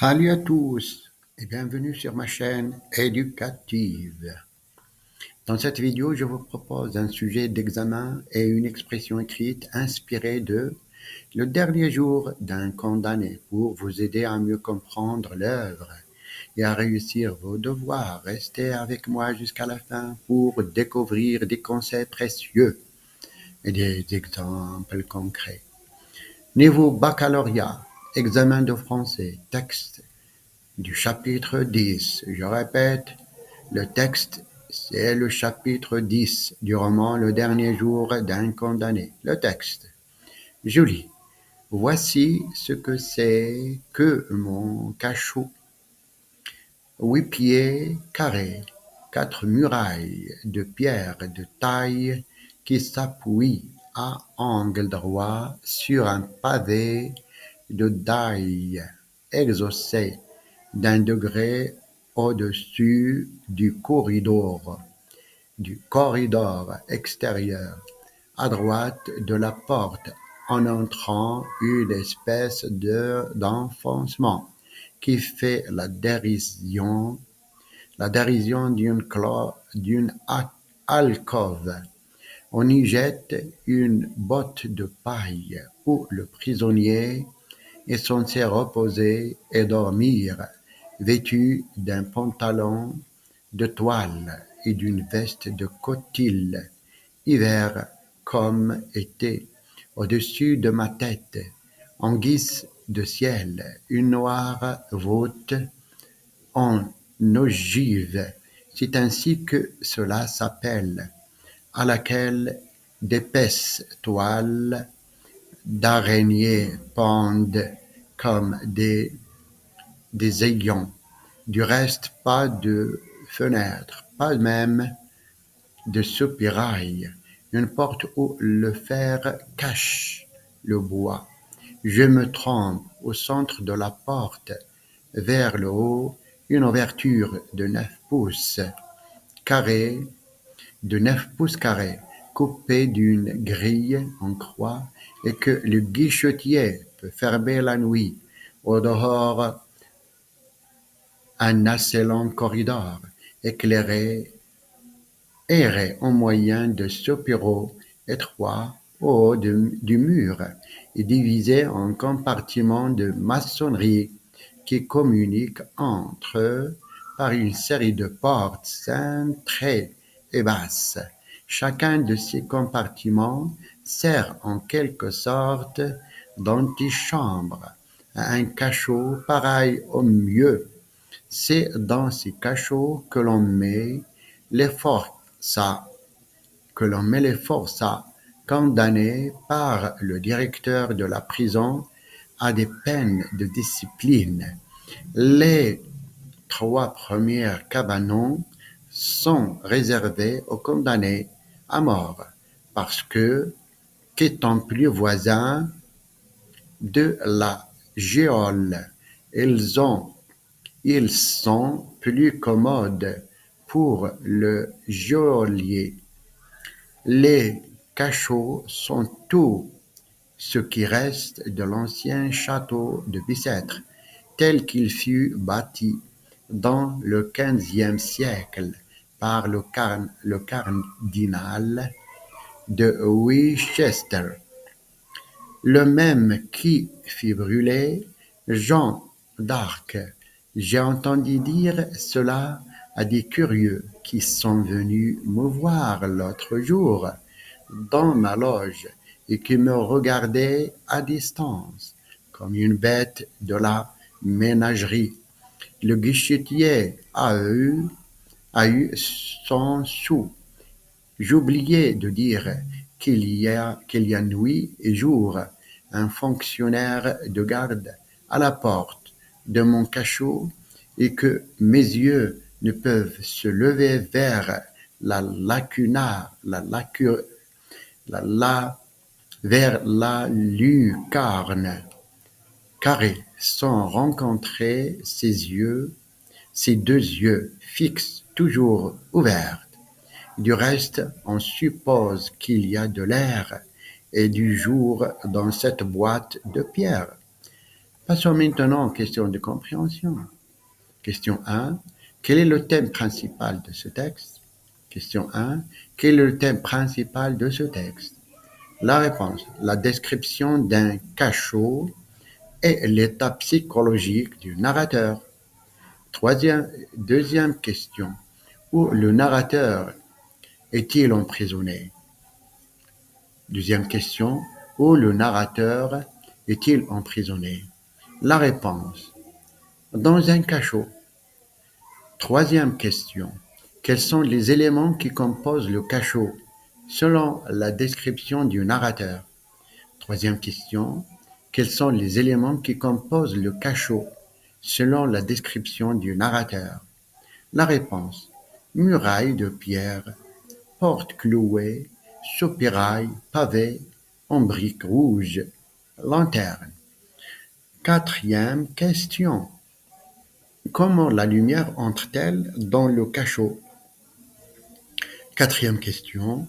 Salut à tous et bienvenue sur ma chaîne éducative. Dans cette vidéo, je vous propose un sujet d'examen et une expression écrite inspirée de Le dernier jour d'un condamné pour vous aider à mieux comprendre l'œuvre et à réussir vos devoirs. Restez avec moi jusqu'à la fin pour découvrir des conseils précieux et des exemples concrets. Niveau baccalauréat, examen de français, texte du chapitre 10. Je répète, le texte, c'est le chapitre 10 du roman Le dernier jour d'un condamné. Le texte. Je lis. Voici ce que c'est que mon cachot. 8 pieds carrés, 4 murailles de pierre de taille qui s'appuient à angle droit sur un pavé de daille exaucé d'un degré au-dessus du corridor extérieur, à droite de la porte, en entrant une espèce d'enfoncement qui fait la dérision d'une alcôve. On y jette une botte de paille où le prisonnier est censé reposer et dormir, vêtu d'un pantalon de toile et d'une veste de cotil, hiver comme été. Au-dessus de ma tête, en guise de ciel, une noire voûte en ogive, c'est ainsi que cela s'appelle, à laquelle d'épaisses toiles d'araignées pendent comme des aiguillons. Du reste, pas de fenêtre, pas même de soupirail, une porte où le fer cache le bois. Je me trompe, au centre de la porte, vers le haut, une ouverture de 9 pouces carrés, coupée d'une grille en croix, et que le guichetier peut fermer la nuit. Au dehors, un assez long corridor, éclairé, errait au moyen de soupiraux étroits au haut du mur et divisé en compartiments de maçonnerie qui communiquent entre eux par une série de portes cintrées et basses. Chacun de ces compartiments sert en quelque sorte d'antichambre à un cachot pareil au mieux. C'est dans ces cachots que l'on met les forçats condamnés par le directeur de la prison à des peines de discipline. Les 3 premiers cabanons sont réservés aux condamnés à mort parce que, qu'étant plus voisins de la geôle, ils sont plus commodes pour le geôlier. Les cachots sont tout ce qui reste de l'ancien château de Bicêtre, tel qu'il fut bâti dans le XVe siècle par le cardinal de Winchester, le même qui fit brûler Jeanne d'Arc. J'ai entendu dire cela à des curieux qui sont venus me voir l'autre jour dans ma loge et qui me regardaient à distance, comme une bête de la ménagerie. Le guichetier a eu 100 sous. J'oubliais de dire qu'il y a nuit et jour un fonctionnaire de garde à la porte de mon cachot et que mes yeux ne peuvent se lever vers la lucarne carrée sans rencontrer ses 2 yeux fixes toujours ouverts. Du reste, on suppose qu'il y a de l'air et du jour dans cette boîte de pierre. Passons maintenant aux questions de compréhension. Question 1. Quel est le thème principal de ce texte? Question 1. Quel est le thème principal de ce texte? La réponse. La description d'un cachot et l'état psychologique du narrateur. Deuxième question. Où le narrateur est-il emprisonné? Deuxième question. Où le narrateur est-il emprisonné? La réponse. Dans un cachot. Troisième question. Quels sont les éléments qui composent le cachot selon la description du narrateur? Troisième question. Quels sont les éléments qui composent le cachot selon la description du narrateur? La réponse. Muraille de pierre, porte clouée, soupirail, pavé, en briques rouges, lanterne. Quatrième question. Comment la lumière entre-t-elle dans le cachot? Quatrième question.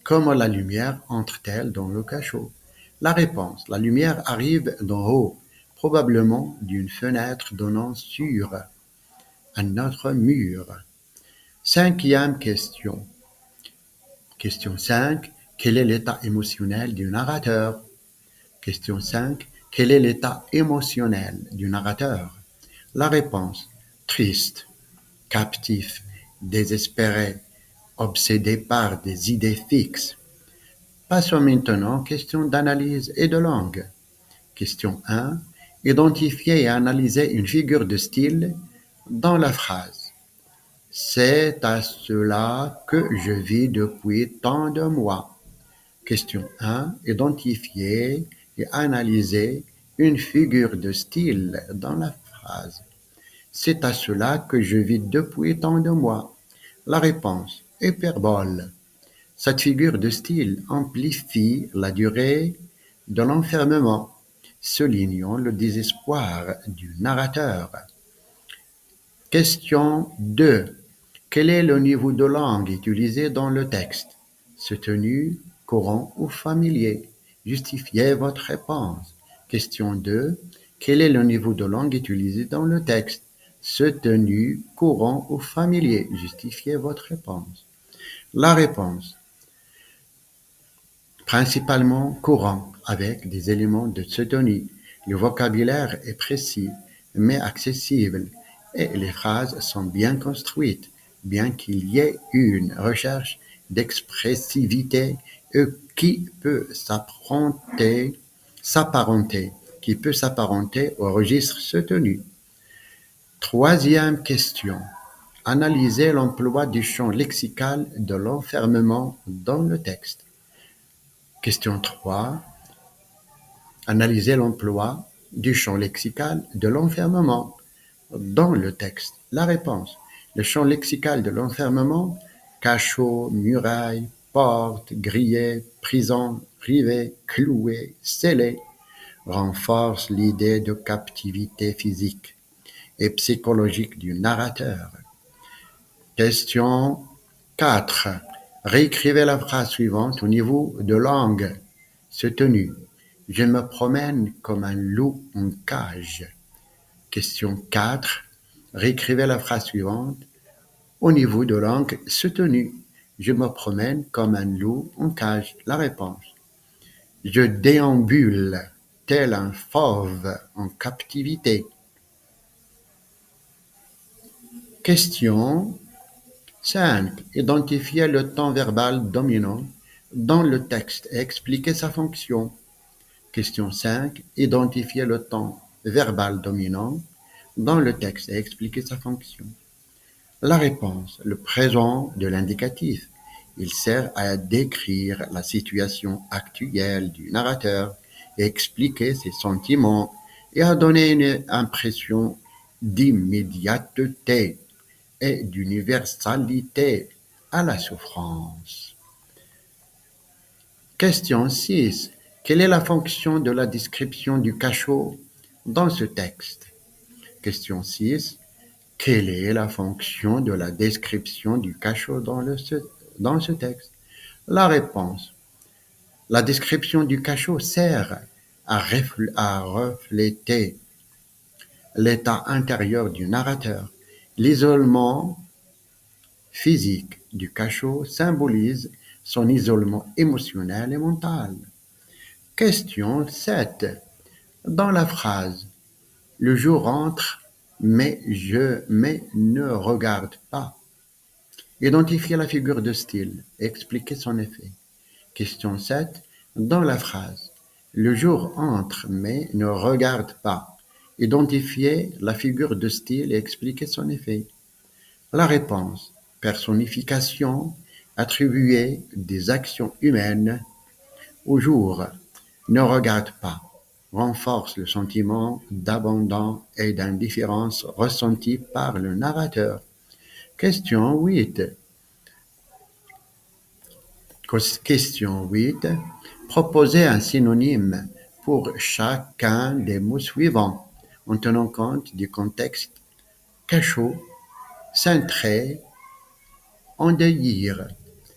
Comment la lumière entre-t-elle dans le cachot? La réponse. La lumière arrive d'en haut, probablement d'une fenêtre donnant sur un autre mur. Cinquième question. Question 5. Quel est l'état émotionnel du narrateur? Question 5. Quel est l'état émotionnel du narrateur? La réponse. Triste, captif, désespéré, obsédé par des idées fixes. Passons maintenant aux questions d'analyse et de langue. Question 1. Identifier et analyser une figure de style dans la phrase. C'est à cela que je vis depuis tant de mois. Question 1. Identifier et analyser une figure de style dans la phrase. C'est à cela que je vis depuis tant de mois. La réponse. Hyperbole. Cette figure de style amplifie la durée de l'enfermement, soulignant le désespoir du narrateur. Question 2. Quel est le niveau de langue utilisé dans le texte? Soutenu, courant ou familier? Justifiez votre réponse. Question 2. Quel est le niveau de langue utilisé dans le texte? Soutenu, courant ou familier? Justifiez votre réponse. La réponse. Principalement courant, avec des éléments de soutenu. Le vocabulaire est précis, mais accessible, et les phrases sont bien construites, bien qu'il y ait une recherche d'expressivité qui peut s'apparenter au registre soutenu. Troisième question. Analysez l'emploi du champ lexical de l'enfermement dans le texte. Question 3. Analysez l'emploi du champ lexical de l'enfermement dans le texte. La réponse. Le champ lexical de l'enfermement, cachot, muraille, porte, grillé, prison, rivet, cloué, scellé, renforce l'idée de captivité physique et psychologique du narrateur. Question 4. Réécrivez la phrase suivante au niveau de langue soutenue. Je me promène comme un loup en cage. Question 4. Réécrivez la phrase suivante au niveau de langue soutenue. Je me promène comme un loup en cage. La réponse. Je déambule tel un fauve en captivité. Question 5. Identifiez le temps verbal dominant dans le texte et expliquez sa fonction. Question 5. Identifiez le temps verbal dominant dans le texte et expliquez sa fonction. La réponse. Le présent de l'indicatif. Il sert à décrire la situation actuelle du narrateur et expliquer ses sentiments et à donner une impression d'immédiateté et d'universalité à la souffrance. Question 6. Quelle est la fonction de la description du cachot dans ce texte? Question 6. Quelle est la fonction de la description du cachot dans ce texte? La réponse. La description du cachot sert à refléter l'état intérieur du narrateur. L'isolement physique du cachot symbolise son isolement émotionnel et mental. Question 7. Dans la phrase le jour entre, mais ne regarde pas. Identifiez la figure de style et expliquez son effet. Question 7. Dans la phrase le jour entre, mais ne regarde pas. Identifiez la figure de style et expliquez son effet. La réponse. Personnification, attribuer des actions humaines au jour. Ne regarde pas. Renforce le sentiment d'abandon et d'indifférence ressenti par le narrateur. Question 8. Question 8. Proposez un synonyme pour chacun des mots suivants en tenant compte du contexte cachot, cintré, endeuillir.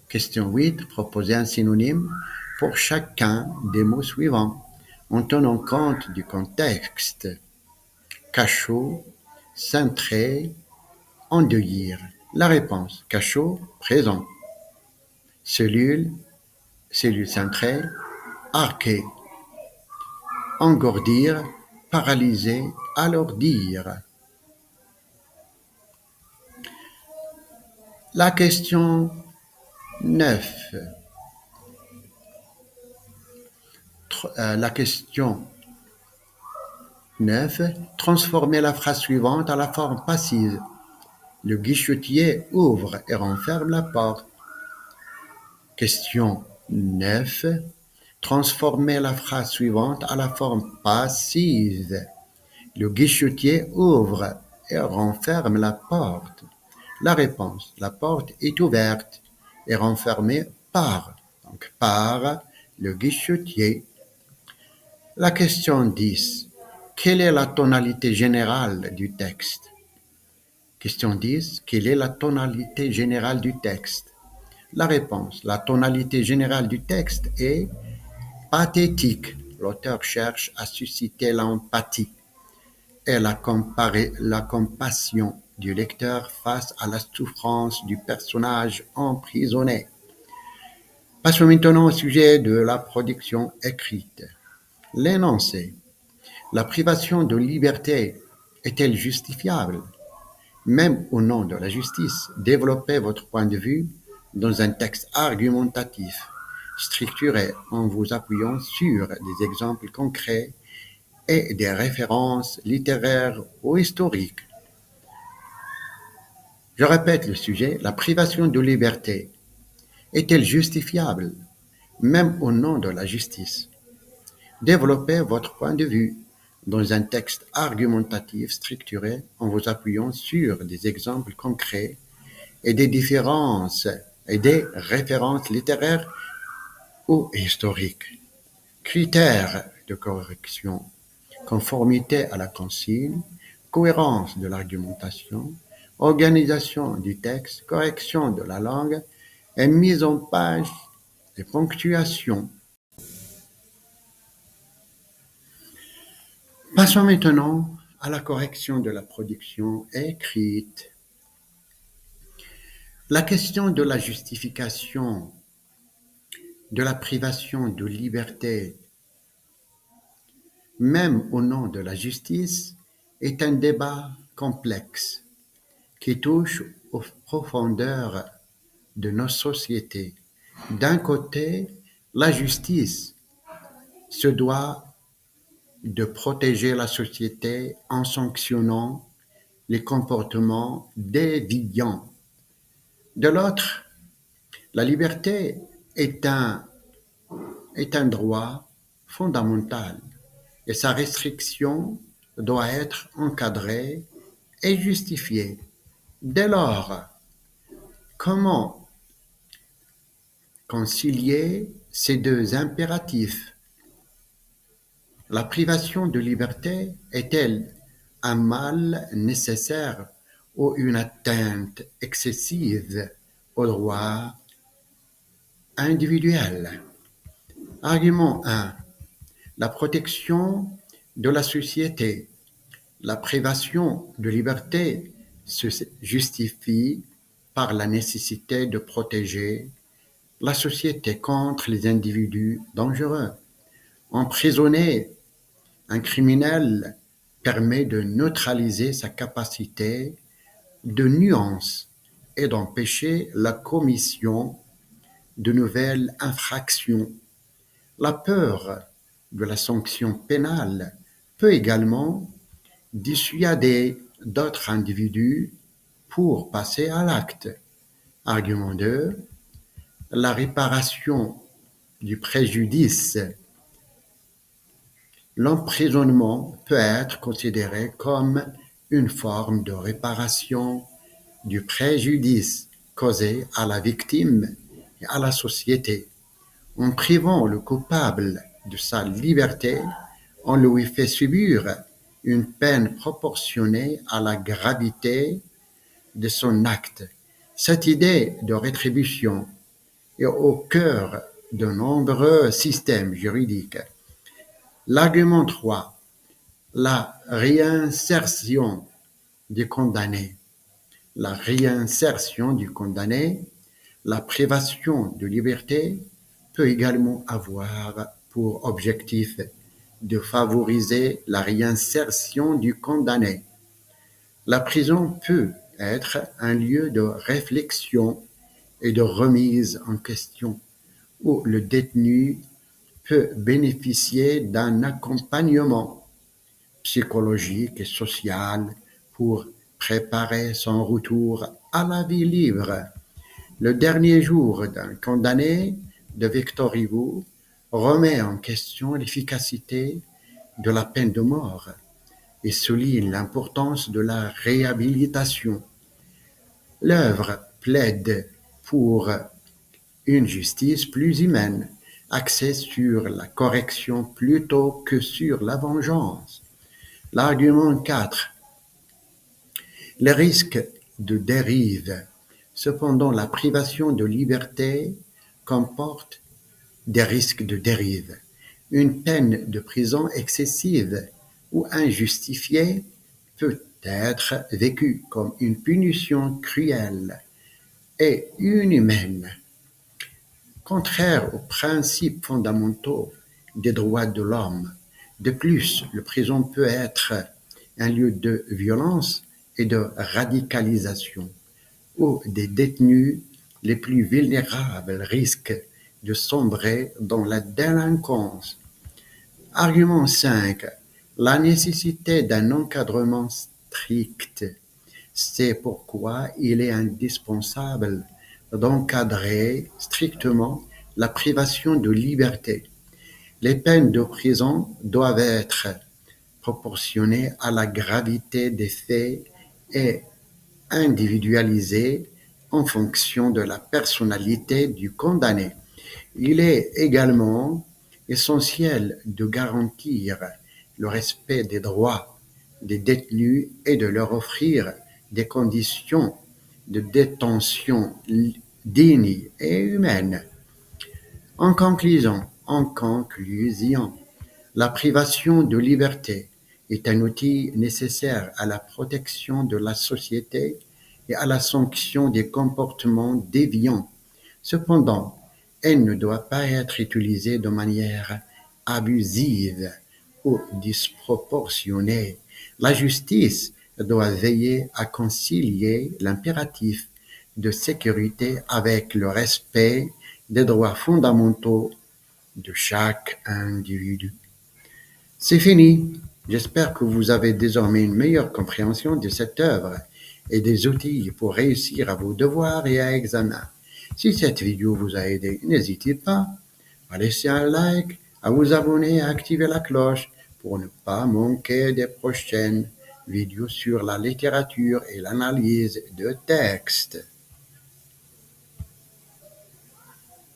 Question 8. Proposez un synonyme pour chacun des mots suivants en tenant compte du contexte cachot, cintré, endeuillir. La réponse cachot, présent. Cellule, cellule cintrée, arquée. Engourdir, paralyser, alourdir. La question 9. La question 9. Transformer la phrase suivante à la forme passive. Le guichetier ouvre et referme la porte. Question 9. Transformer la phrase suivante à la forme passive. Le guichetier ouvre et referme la porte. La réponse. La porte est ouverte et renfermée par le guichetier. La question 10. Quelle est la tonalité générale du texte? Question 10. Quelle est la tonalité générale du texte? La réponse. La tonalité générale du texte est pathétique. L'auteur cherche à susciter l'empathie et la compassion du lecteur face à la souffrance du personnage emprisonné. Passons maintenant au sujet de la production écrite. L'énoncé. La privation de liberté est-elle justifiable? Même au nom de la justice, développez votre point de vue dans un texte argumentatif, structuré en vous appuyant sur des exemples concrets et des références littéraires ou historiques. Je répète le sujet, la privation de liberté est-elle justifiable, même au nom de la justice? Développez votre point de vue dans un texte argumentatif structuré en vous appuyant sur des exemples concrets et des références littéraires ou historiques. Critères de correction. Conformité à la consigne, cohérence de l'argumentation, organisation du texte, correction de la langue et mise en page et ponctuation. Passons maintenant à la correction de la production écrite. La question de la justification de la privation de liberté, même au nom de la justice, est un débat complexe qui touche aux profondeurs de nos sociétés. D'un côté, la justice se doit de protéger la société en sanctionnant les comportements déviants. De l'autre, la liberté est un droit fondamental et sa restriction doit être encadrée et justifiée. Dès lors, comment concilier ces deux impératifs? La privation de liberté est-elle un mal nécessaire ou une atteinte excessive aux droits individuels? Argument 1. La protection de la société La privation de liberté se justifie par la nécessité de protéger la société contre les individus dangereux. Emprisonner un criminel permet de neutraliser sa capacité de nuance et d'empêcher la commission de nouvelles infractions. La peur de la sanction pénale peut également dissuader d'autres individus pour passer à l'acte. Argument 2. La réparation du préjudice. L'emprisonnement peut être considéré comme une forme de réparation du préjudice causé à la victime et à la société. En privant le coupable de sa liberté, on lui fait subir une peine proportionnée à la gravité de son acte. Cette idée de rétribution est au cœur de nombreux systèmes juridiques. L'argument 3. La réinsertion du condamné. La réinsertion du condamné, la privation de liberté peut également avoir pour objectif de favoriser la réinsertion du condamné. La prison peut être un lieu de réflexion et de remise en question où le détenu peut bénéficier d'un accompagnement psychologique et social pour préparer son retour à la vie libre. Le dernier jour d'un condamné de Victor Hugo remet en question l'efficacité de la peine de mort et souligne l'importance de la réhabilitation. L'œuvre plaide pour une justice plus humaine, axée sur la correction plutôt que sur la vengeance. L'argument 4. Les risques de dérive. Cependant, la privation de liberté comporte des risques de dérive. Une peine de prison excessive ou injustifiée peut être vécue comme une punition cruelle et inhumaine, contraire aux principes fondamentaux des droits de l'homme. De plus, la prison peut être un lieu de violence et de radicalisation, où des détenus les plus vulnérables risquent de sombrer dans la délinquance. Argument 5. La nécessité d'un encadrement strict. C'est pourquoi il est indispensable d'encadrer strictement la privation de liberté. Les peines de prison doivent être proportionnées à la gravité des faits et individualisées en fonction de la personnalité du condamné. Il est également essentiel de garantir le respect des droits des détenus et de leur offrir des conditions de détention dignes et humaines. En conclusion, la privation de liberté est un outil nécessaire à la protection de la société et à la sanction des comportements déviants. Cependant, elle ne doit pas être utilisée de manière abusive ou disproportionnée. La justice doit veiller à concilier l'impératif de sécurité avec le respect des droits fondamentaux de chaque individu. C'est fini. J'espère que vous avez désormais une meilleure compréhension de cette œuvre et des outils pour réussir à vos devoirs et à examens. Si cette vidéo vous a aidé, n'hésitez pas à laisser un like, à vous abonner et à activer la cloche pour ne pas manquer des prochaines vidéos sur la littérature et l'analyse de textes.